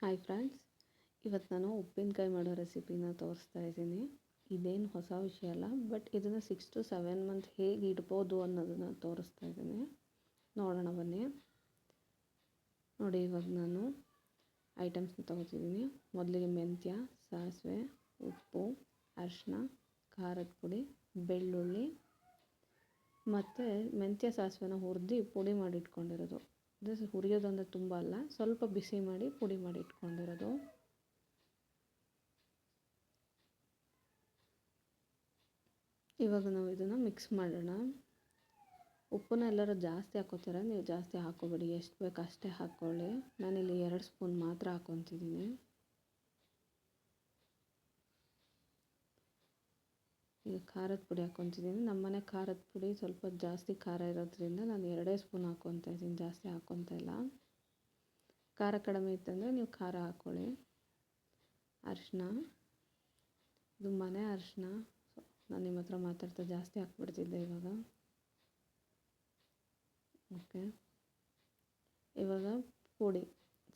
Hi friends, ಇವತ್ತು ನಾನು ಉಪ್ಪಿನಕಾಯಿ ಮಾಡೋ ರೆಸಿಪಿನ ತೋರಿಸ್ತಾ ಇದ್ದೀನಿ. ಇದೇನು ಹೊಸ ವಿಷಯ ಅಲ್ಲ, ಬಟ್ ಇದನ್ನು 6 to 7 ಮಂತ್ ಹೇಗೆ ಇಡ್ಬೋದು ಅನ್ನೋದನ್ನು ತೋರಿಸ್ತಾ ಇದ್ದೀನಿ. ನೋಡೋಣ ಬನ್ನಿ. ನೋಡಿ, ಇವಾಗ ನಾನು ಐಟಮ್ಸ್ನ ತೊಗೋತಿದ್ದೀನಿ. ಮೊದಲಿಗೆ ಮೆಂತ್ಯ, ಸಾಸಿವೆ, ಉಪ್ಪು, ಅರಿಶಿನ, ಖಾರದ ಪುಡಿ, ಬೆಳ್ಳುಳ್ಳಿ ಮತ್ತು ಮೆಂತ್ಯ ಸಾಸಿವೆನ ಹುರಿದು ಪುಡಿ ಮಾಡಿ ಇಟ್ಕೊಂಡಿರೋದು. ಇದು ಹುರಿಯೋದಂದರೆ ತುಂಬ ಅಲ್ಲ, ಸ್ವಲ್ಪ ಬಿಸಿ ಮಾಡಿ ಪುಡಿ ಮಾಡಿ ಇಟ್ಕೊಂಡಿರೋದು. ಇವಾಗ ನಾವು ಇದನ್ನು ಮಿಕ್ಸ್ ಮಾಡೋಣ. ಉಪ್ಪನ್ನ ಎಲ್ಲರೂ ಜಾಸ್ತಿ ಹಾಕೋತಾರೆ, ನೀವು ಜಾಸ್ತಿ ಹಾಕೋಬೇಡಿ, ಎಷ್ಟು ಬೇಕು ಅಷ್ಟೇ ಹಾಕ್ಕೊಳ್ಳಿ. ನಾನಿಲ್ಲಿ 2 ಸ್ಪೂನ್ ಮಾತ್ರ ಹಾಕ್ಕೊತಿದ್ದೀನಿ. ಈಗ ಖಾರದ ಪುಡಿ ಹಾಕ್ಕೊತಿದ್ದೀನಿ. ನಮ್ಮನೆ ಖಾರದ ಪುಡಿ ಸ್ವಲ್ಪ ಜಾಸ್ತಿ ಖಾರ ಇರೋದ್ರಿಂದ ನಾನು 2 ಸ್ಪೂನ್ ಹಾಕ್ಕೊತಾ ಇದ್ದೀನಿ, ಜಾಸ್ತಿ ಹಾಕ್ಕೊತಾ ಇಲ್ಲ. ಖಾರ ಕಡಿಮೆ ಇತ್ತಂದರೆ ನೀವು ಖಾರ ಹಾಕ್ಕೊಳ್ಳಿ. ಅರಿಶಿನ, ಇದು ಮನೆ ಅರಿಶಿನ, ನಾನು ನಿಮ್ಮ ಹತ್ರ ಮಾತಾಡ್ತಾ ಜಾಸ್ತಿ ಹಾಕ್ಬಿಡ್ತಿದ್ದೆ ಇವಾಗ. ಓಕೆ, ಇವಾಗ ಪುಡಿ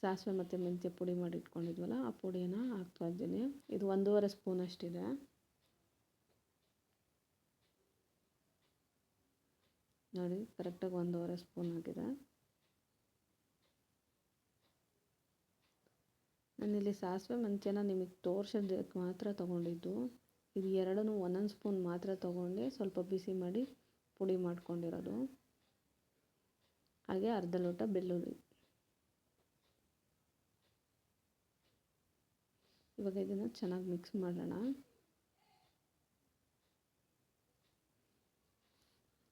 ಸಾಸಿವೆ ಮತ್ತು ಮೆಂತ್ಯ ಪುಡಿ ಮಾಡಿ ಇಟ್ಕೊಂಡಿದ್ವಲ್ಲ, ಆ ಪುಡಿನ ಹಾಕ್ತಾ ಇದ್ದೀನಿ. ಇದು 1.5 ಸ್ಪೂನ್ ಅಷ್ಟಿದೆ. ನೋಡಿ, ಕರೆಕ್ಟಾಗಿ 1.5 ಸ್ಪೂನ್ ಆಗಿದೆ. ನಾನಿಲ್ಲಿ ಸಾಸಿವೆ ಮೆಂತ್ಯನ ನಿಮಗೆ ತೋರಿಸೋದಕ್ಕೆ ಮಾತ್ರ ತೊಗೊಂಡಿದ್ದು. ಇದು ಎರಡನ್ನೂ 1 ಸ್ಪೂನ್ ಮಾತ್ರ ತೊಗೊಂಡು ಸ್ವಲ್ಪ ಬಿಸಿ ಮಾಡಿ ಪುಡಿ ಮಾಡ್ಕೊಂಡಿರೋದು. ಹಾಗೆ ಅರ್ಧ ಲೋಟ ಬೆಳ್ಳುಳ್ಳಿ. ಇವಾಗ ಇದನ್ನು ಚೆನ್ನಾಗಿ ಮಿಕ್ಸ್ ಮಾಡೋಣ.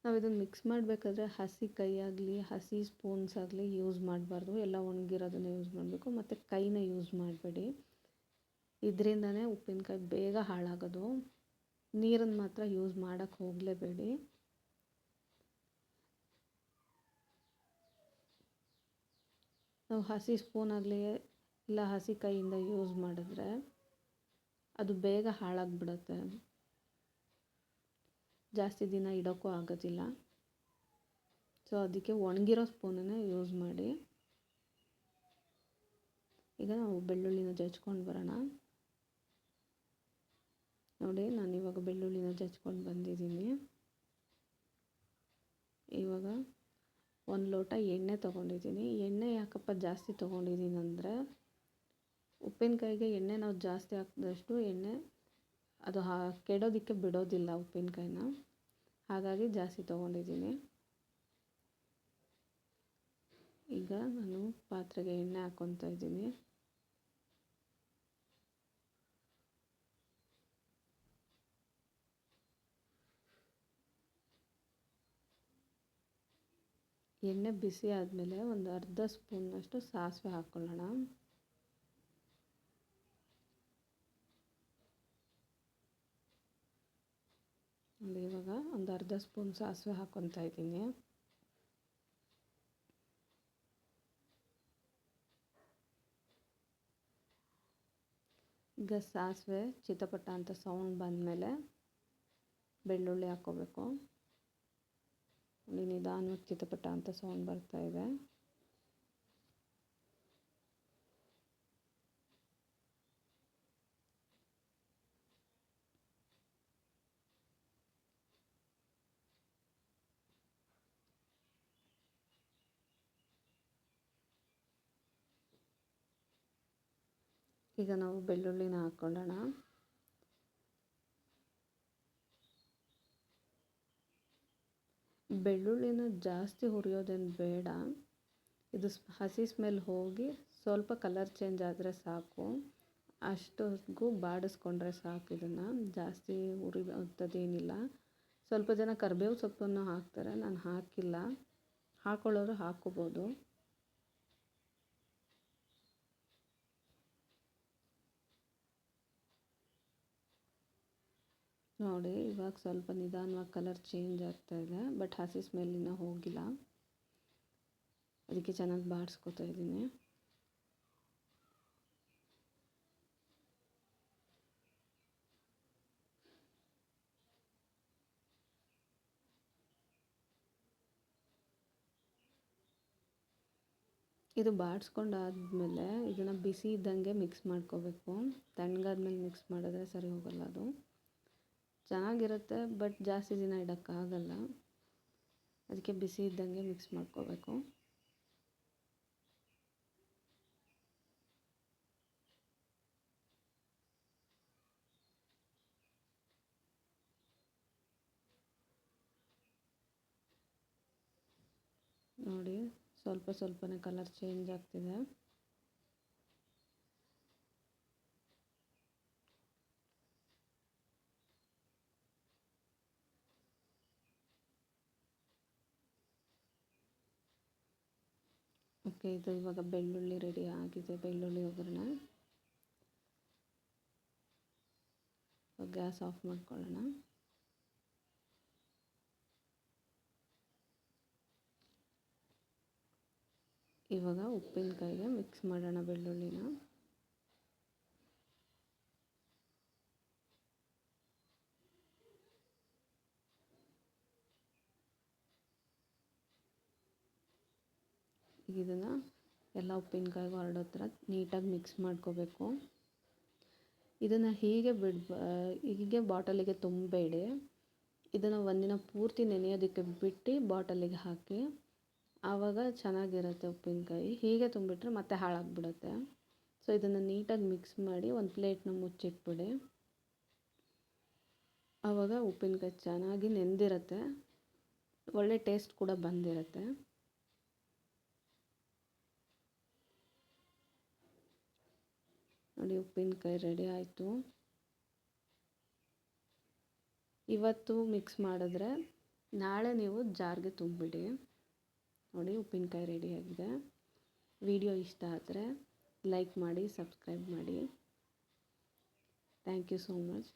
ನಾವು ಇದನ್ನು ಮಿಕ್ಸ್ ಮಾಡಬೇಕಾದ್ರೆ ಹಸಿ ಕೈ ಆಗಲಿ ಹಸಿ ಸ್ಪೂನ್ಸ್ ಆಗಲಿ ಯೂಸ್ ಮಾಡಬಾರ್ದು. ಎಲ್ಲ ಒಣಗಿರೋದನ್ನು ಯೂಸ್ ಮಾಡಬೇಕು, ಮತ್ತು ಕೈನ ಯೂಸ್ ಮಾಡಬೇಡಿ. ಇದರಿಂದನೇ ಉಪ್ಪಿನಕಾಯಿ ಬೇಗ ಹಾಳಾಗೋದು. ನೀರನ್ನು ಮಾತ್ರ ಯೂಸ್ ಮಾಡೋಕ್ಕೆ ಹೋಗಲೇಬೇಡಿ. ನಾವು ಹಸಿ ಸ್ಪೂನ್ ಆಗಲಿ ಇಲ್ಲ ಹಸಿ ಕೈಯಿಂದ ಯೂಸ್ ಮಾಡಿದ್ರೆ ಅದು ಬೇಗ ಹಾಳಾಗಿಬಿಡುತ್ತೆ, ಜಾಸ್ತಿ ದಿನ ಇಡೋಕ್ಕೂ ಆಗೋದಿಲ್ಲ. ಸೊ ಅದಕ್ಕೆ ಒಣಗಿರೋ ಸ್ಪೂನನ್ನೇ ಯೂಸ್ ಮಾಡಿ. ಈಗ ನಾವು ಬೆಳ್ಳುಳ್ಳಿನ ಜಜ್ಕೊಂಡು ಬರೋಣ. ನೋಡಿ, ನಾನು ಇವಾಗ ಬೆಳ್ಳುಳ್ಳಿನ ಜಜ್ಕೊಂಡು ಬಂದಿದ್ದೀನಿ. ಇವಾಗ 1 ಲೋಟ ಎಣ್ಣೆ ತೊಗೊಂಡಿದ್ದೀನಿ. ಎಣ್ಣೆ ಯಾಕಪ್ಪ ಜಾಸ್ತಿ ತೊಗೊಂಡಿದ್ದೀನಿ ಅಂದರೆ, ಉಪ್ಪಿನಕಾಯಿಗೆ ಎಣ್ಣೆ ನಾವು ಜಾಸ್ತಿ ಹಾಕಿದಷ್ಟು ಎಣ್ಣೆ ಅದು ಕೆಡೋದಕ್ಕೆ ಬಿಡೋದಿಲ್ಲ ಉಪ್ಪಿನಕಾಯಿನ, ಹಾಗಾಗಿ ಜಾಸ್ತಿ ತೊಗೊಂಡಿದ್ದೀನಿ. ಈಗ ನಾನು ಪಾತ್ರೆಗೆ ಎಣ್ಣೆ ಹಾಕ್ಕೊತಾ ಇದ್ದೀನಿ. ಎಣ್ಣೆ ಬಿಸಿ ಆದಮೇಲೆ ಒಂದು ಅರ್ಧ ಸ್ಪೂನ್ನಷ್ಟು ಸಾಸಿವೆ ಹಾಕ್ಕೊಳ್ಳೋಣ. ನೋಡಿ, ಇವಾಗ ಒಂದು ಅರ್ಧ ಸ್ಪೂನ್ ಸಾಸಿವೆ ಹಾಕ್ಕೊತಾ ಇದ್ದೀನಿ. ಈಗ ಸಾಸಿವೆ ಚಿಟಪಟ ಅಂತ ಸೌಂಡ್ ಬಂದಮೇಲೆ ಬೆಳ್ಳುಳ್ಳಿ ಹಾಕ್ಕೋಬೇಕು. ನಿಧಾನವಾಗಿ ಚಿಟಪಟ ಅಂತ ಸೌಂಡ್ ಬರ್ತಾ ಇದೆ. ಈಗ ನಾವು ಬೆಳ್ಳುಳ್ಳಿನ ಹಾಕ್ಕೊಳ್ಳೋಣ. ಬೆಳ್ಳುಳ್ಳಿನ ಜಾಸ್ತಿ ಹುರಿಯೋದೇನು ಬೇಡ. ಇದು ಹಸಿ ಸ್ಮೆಲ್ ಹೋಗಿ ಸ್ವಲ್ಪ ಕಲರ್ ಚೇಂಜ್ ಆದರೆ ಸಾಕು, ಅಷ್ಟೊತ್ತಿಗೂ ಬಾಡಿಸ್ಕೊಂಡ್ರೆ ಸಾಕು. ಇದನ್ನು ಜಾಸ್ತಿ ಹುರಿಯೋದೇನಿಲ್ಲ. ಸ್ವಲ್ಪ ಜನ ಕರಿಬೇವು ಸೊಪ್ಪನ್ನು ಹಾಕ್ತಾರೆ, ನಾನು ಹಾಕಿಲ್ಲ. ಹಾಕ್ಕೊಳ್ಳೋರು ಹಾಕ್ಕೋಬೋದು. ನೋಡಿ, ಇವಾಗ ಸ್ವಲ್ಪ ನಿಧಾನವಾಗಿ ಕಲರ್ ಚೇಂಜ್ ಆಗ್ತಾ ಇದೆ, ಬಟ್ ಹಸಿ ಸ್ಮೆಲ್ಲಿನ ಹೋಗಿಲ್ಲ. ಅದಕ್ಕೆ ಚೆನ್ನಾಗಿ ಬಾಡಿಸ್ಕೊತಾ ಇದ್ದೀನಿ. ಇದು ಬಾಡಿಸ್ಕೊಂಡಾದ್ಮೇಲೆ ಇದನ್ನು ಬಿಸಿ ಇದ್ದಂಗೆ ಮಿಕ್ಸ್ ಮಾಡ್ಕೋಬೇಕು. ತಣ್ಣಗಾದ್ಮೇಲೆ ಮಿಕ್ಸ್ ಮಾಡಿದ್ರೆ ಸರಿ ಹೋಗಲ್ಲ ಅದು. ಚೆನ್ನಾಗಿರುತ್ತೆ ಬಟ್ ಜಾಸ್ತಿ ದಿನ ಇಡೋಕ್ಕಾಗಲ್ಲ. ಅದಕ್ಕೆ ಬಿಸಿ ಇದ್ದಂಗೆ ಮಿಕ್ಸ್ ಮಾಡ್ಕೋಬೇಕು. ನೋಡಿ ಸ್ವಲ್ಪ ಸ್ವಲ್ಪನೇ ಕಲರ್ ಚೇಂಜ್ ಆಗ್ತಿದೆ. ಓಕೆ, ಇದು ಇವಾಗ ಬೆಳ್ಳುಳ್ಳಿ ರೆಡಿ ಆಗಿದೆ. ಬೆಳ್ಳುಳ್ಳಿ ಒಗ್ಗರಣೆ. ಗ್ಯಾಸ್ ಆಫ್ ಮಾಡ್ಕೊಳ್ಳೋಣ. ಇವಾಗ ಉಪ್ಪಿನಕಾಯಿಗೆ ಮಿಕ್ಸ್ ಮಾಡೋಣ ಬೆಳ್ಳುಳ್ಳಿನ. ಈಗ ಇದನ್ನು ಎಲ್ಲ ಉಪ್ಪಿನಕಾಯಿಗೂ ಹರಡೋ ಥರ ನೀಟಾಗಿ ಮಿಕ್ಸ್ ಮಾಡ್ಕೋಬೇಕು. ಇದನ್ನು ಹೀಗೆ ಬಾಟಲಿಗೆ ತುಂಬಬೇಡಿ. ಇದನ್ನು ಒಂದಿನ ಪೂರ್ತಿ ನೆನೆಯೋದಕ್ಕೆ ಬಿಟ್ಟು ಬಾಟಲಿಗೆ ಹಾಕಿ. ಆವಾಗ ಚೆನ್ನಾಗಿರುತ್ತೆ ಉಪ್ಪಿನಕಾಯಿ. ಹೀಗೆ ತುಂಬಿಟ್ರೆ ಮತ್ತೆ ಹಾಳಾಗಿಬಿಡುತ್ತೆ. ಸೊ ಇದನ್ನು ನೀಟಾಗಿ ಮಿಕ್ಸ್ ಮಾಡಿ ಒಂದು ಪ್ಲೇಟ್ನ ಮುಚ್ಚಿಟ್ಬಿಡಿ. ಆವಾಗ ಉಪ್ಪಿನಕಾಯಿ ಚೆನ್ನಾಗಿ ನೆಂದಿರುತ್ತೆ, ಒಳ್ಳೆ ಟೇಸ್ಟ್ ಕೂಡ ಬಂದಿರುತ್ತೆ. ನೋಡಿ ಉಪ್ಪಿನಕಾಯಿ ರೆಡಿ ಆಯಿತು. ಇವತ್ತು ಮಿಕ್ಸ್ ಮಾಡಿದ್ರೆ ನಾಳೆ ನೀವು ಜಾರ್ಗೆ ತುಂಬಿಡಿ. ನೋಡಿ ಉಪ್ಪಿನಕಾಯಿ ರೆಡಿಯಾಗಿದೆ. ವಿಡಿಯೋ ಇಷ್ಟ ಆದರೆ ಲೈಕ್ ಮಾಡಿ, ಸಬ್ಸ್ಕ್ರೈಬ್ ಮಾಡಿ. Thank you so much.